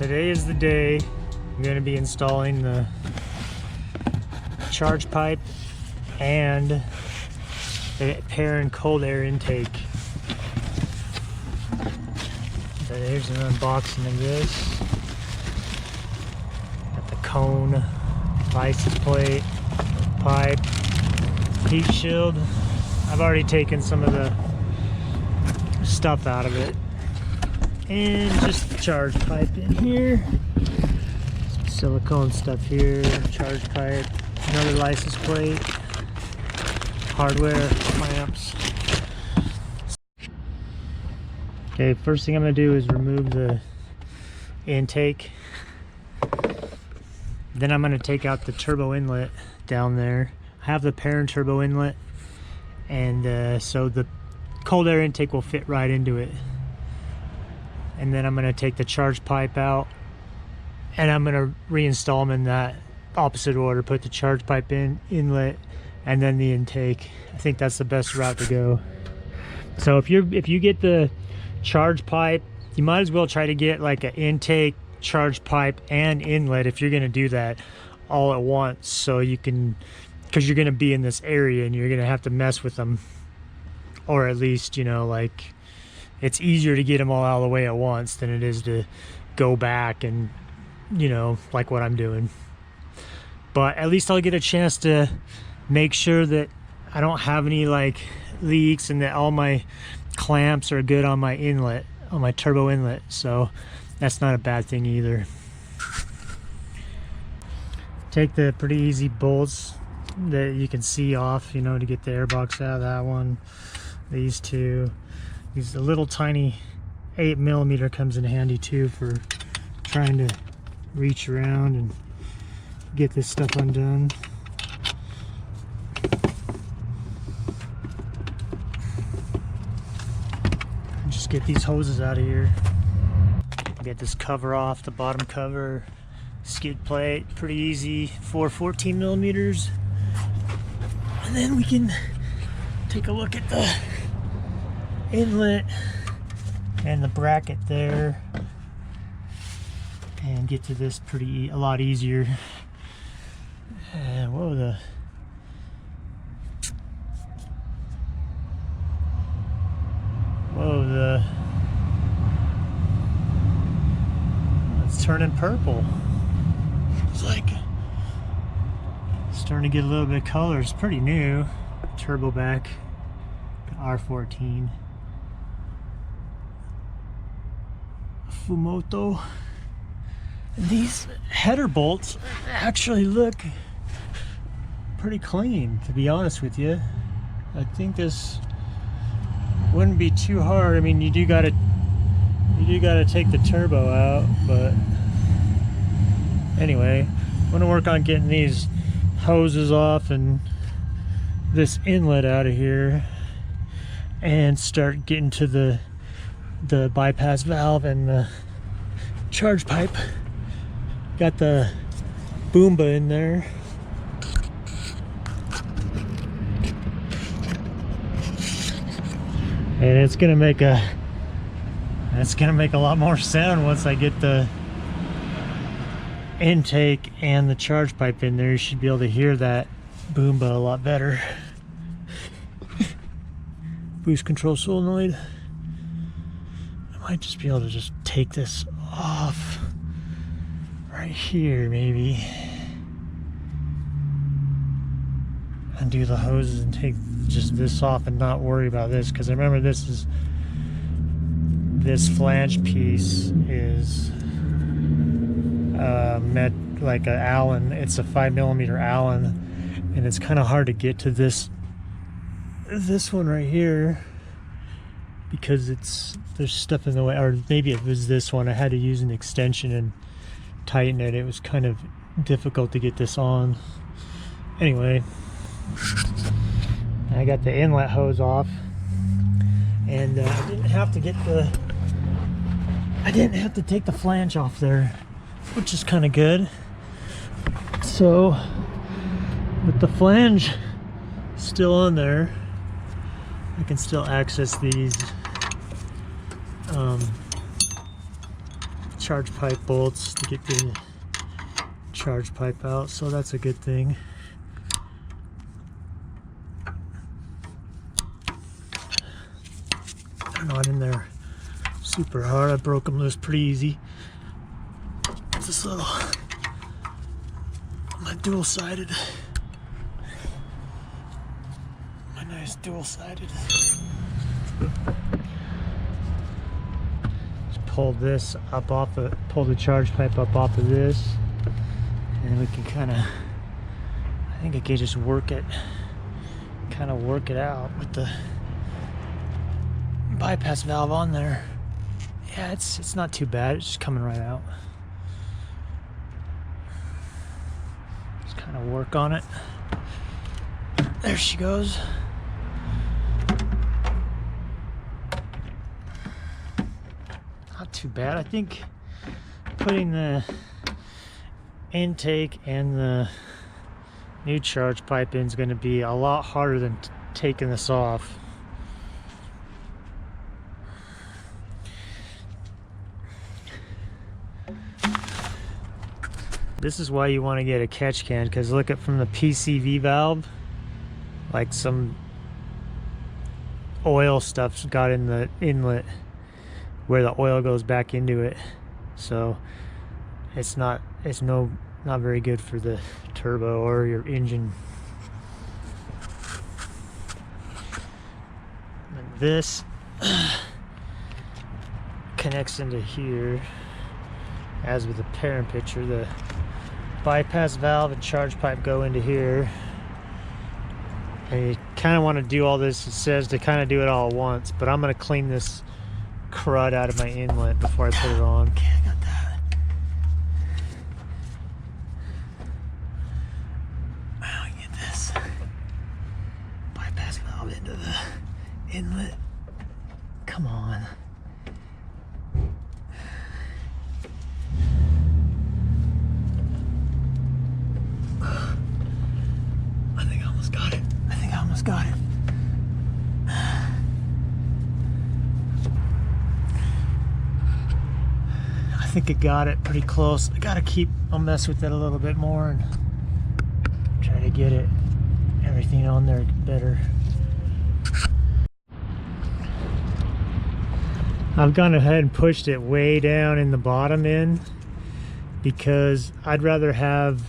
today is the day I'm going to be installing the charge pipe and the Perrin Cold Air Intake. So here's an unboxing of this. Got the cone, license plate, pipe, heat shield. I've already taken some of the stuff out of it. And just the charge pipe in here. Some silicone stuff here, charge pipe, another license plate, hardware, clamps. Okay, first thing I'm going to do is remove the intake. Then I'm going to take out the turbo inlet down there. I have the Perrin turbo inlet, and so the cold air intake will fit right into it. And then I'm going to take the charge pipe out, and I'm going to reinstall them in that opposite order. Put the charge pipe in, inlet, and then the intake. I think that's the best route to go. So if you get the charge pipe, you might as well try to get like an intake, charge pipe, and inlet if you're going to do that all at once, so you can, because you're going to be in this area and you're going to have to mess with them, or at least, you know, like, it's easier to get them all out of the way at once than it is to go back and, you know, like what I'm doing. But at least I'll get a chance to make sure that I don't have any like leaks, and that all my clamps are good on my inlet, on my turbo inlet. So that's not a bad thing either. Take the pretty easy bolts that you can see off, you know, to get the airbox out of that one. These two. These, a little tiny 8mm comes in handy too for trying to reach around and get this stuff undone. Just get these hoses out of here. Get this cover off, the bottom cover, skid plate, pretty easy, 14mm. And then we can take a look at the inlet and the bracket there and get to this a lot easier. And whoa, it's turning purple. It's like starting to get a little bit of color. It's pretty new. Turbo back, R14. Fumoto. These header bolts actually look pretty clean, to be honest with you. I think this wouldn't be too hard. I mean, you do gotta take the turbo out, but anyway, I'm gonna work on getting these hoses off and this inlet out of here, and start getting to the bypass valve and the charge pipe. Got the Boomba in there. And it's gonna make a lot more sound once I get the intake and the charge pipe in there. You should be able to hear that Boomba a lot better. Boost control solenoid. I might just be able to just take this off right here, maybe. Undo the hoses and take just this off and not worry about this, because I remember this flange piece is meant like an Allen. It's a 5mm Allen, and it's kind of hard to get to this one right here because there's stuff in the way. Or maybe it was this one. I had to use an extension and tighten it. It was kind of difficult to get this on. Anyway, I got the inlet hose off, and I didn't have to take the flange off there, which is kind of good. So with the flange still on there, I can still access these charge pipe bolts to get the charge pipe out, so that's a good thing. They're not in there super hard. I broke them loose pretty easy. It's this little, my dual-sided, my nice dual-sided. Just pull this up off of, pull the charge pipe up off of this, and we can kind of, I think I can just work it, kind of work it out with the bypass valve on there. Yeah, it's not too bad. It's just coming right out. Just kind of work on it. There she goes. Not too bad. I think putting the intake and the new charge pipe in is going to be a lot harder than taking this off. This is why you want to get a catch can, because look at from the PCV valve, like some oil stuff's got in the inlet where the oil goes back into it, so it's not very good for the turbo or your engine. And this connects into here, as with the Perrin picture. The bypass valve and charge pipe go into here, and you kind of want to do all this. It says to kind of do it all at once, but I'm going to clean this crud out of my inlet before I put it on. Okay, I got that. I'll get this bypass valve into the inlet. Come on. Got it. I think I got it pretty close. I gotta I'll mess with it a little bit more and try to get everything on there better. I've gone ahead and pushed it way down in the bottom end because I'd rather have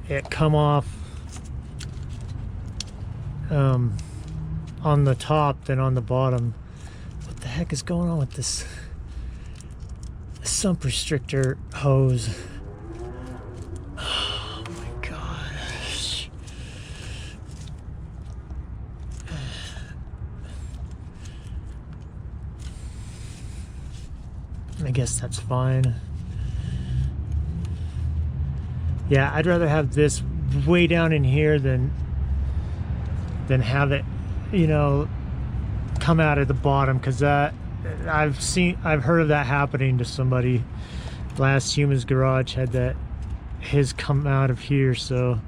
it come off on the top than on the bottom. What the heck is going on with this sump restrictor hose? Oh my gosh. I guess that's fine. Yeah, I'd rather have this way down in here than have it, you know, come out at the bottom, because that I've heard of that happening to somebody. Last Human's Garage had that, his come out of here, so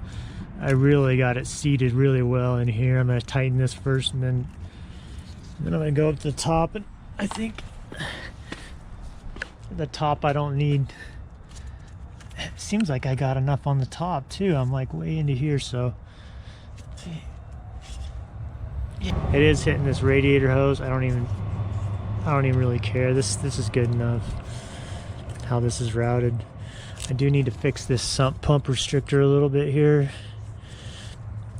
I really got it seated really well in here. I'm going to tighten this first, and then I'm going to go up to the top, and I think the top I don't need. It seems like I got enough on the top too. I'm like way into here, so it is hitting this radiator hose. I don't even really care. This is good enough how this is routed. I do need to fix this sump pump restrictor a little bit here.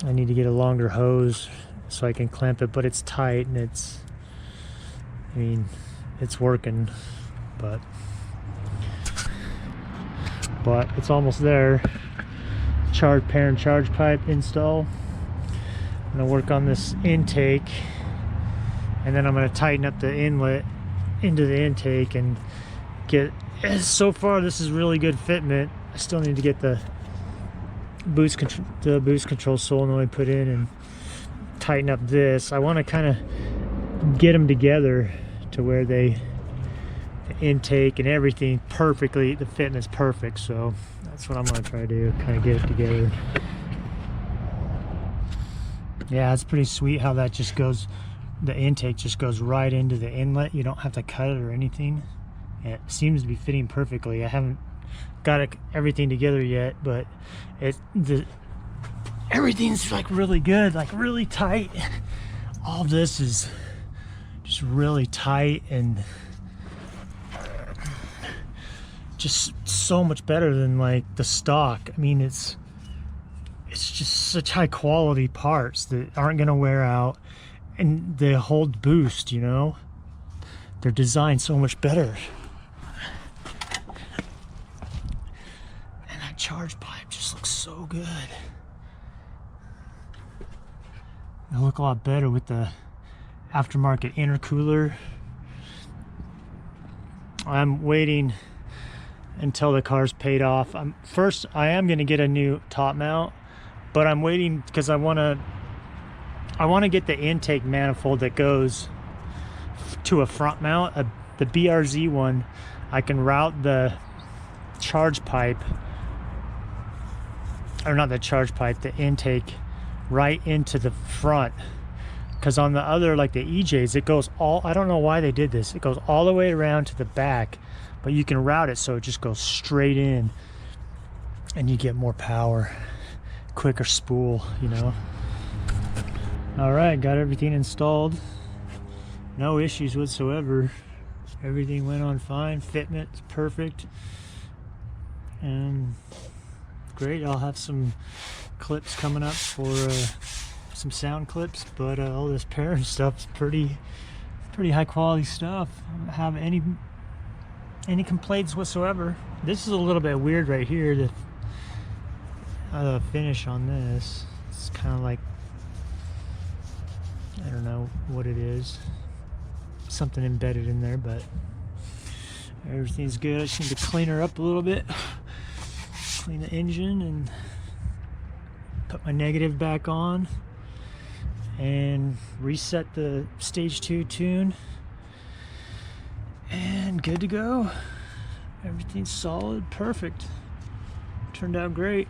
I need to get a longer hose so I can clamp it, but it's tight and I mean, it's working, but it's almost there. Perrin Charge pipe install. I'm going to work on this intake, and then I'm going to tighten up the inlet into the intake and get, so far this is really good fitment. I still need to get the boost control solenoid put in and tighten up this. I want to kind of get them together to where the intake and everything perfectly, the fitment's perfect, so that's what I'm going to try to do, kind of get it together. Yeah, it's pretty sweet how that just goes the intake just goes right into the inlet. You don't have to cut it or anything. It seems to be fitting perfectly. I haven't got everything together yet, but everything's like really good, like really tight. All this is just really tight and just so much better than like the stock. I mean, it's just such high quality parts that aren't gonna wear out, and they hold boost, you know. They're designed so much better. And that charge pipe just looks so good. It'll look a lot better with the aftermarket intercooler. I'm waiting until the car's paid off. First, I am going to get a new top mount, but I'm waiting because I want to get the intake manifold that goes to a front mount. The BRZ one, I can route the charge pipe, or not the charge pipe, the intake right into the front. Because on the other, like the EJs, it goes all, I don't know why they did this, it goes all the way around to the back, but you can route it so it just goes straight in and you get more power, quicker spool, you know. All right, got everything installed. No issues whatsoever. Everything went on fine. Fitment's perfect. And great, I'll have some clips coming up for some sound clips, but all this Perrin stuff's pretty high quality stuff. I don't have any complaints whatsoever. This is a little bit weird right here, the finish on this. It's kind of like, I don't know what it is, something embedded in there, but everything's good. I just need to clean her up a little bit, clean the engine and put my negative back on and reset the stage 2 tune, and good to go. Everything's solid, perfect. Turned out great.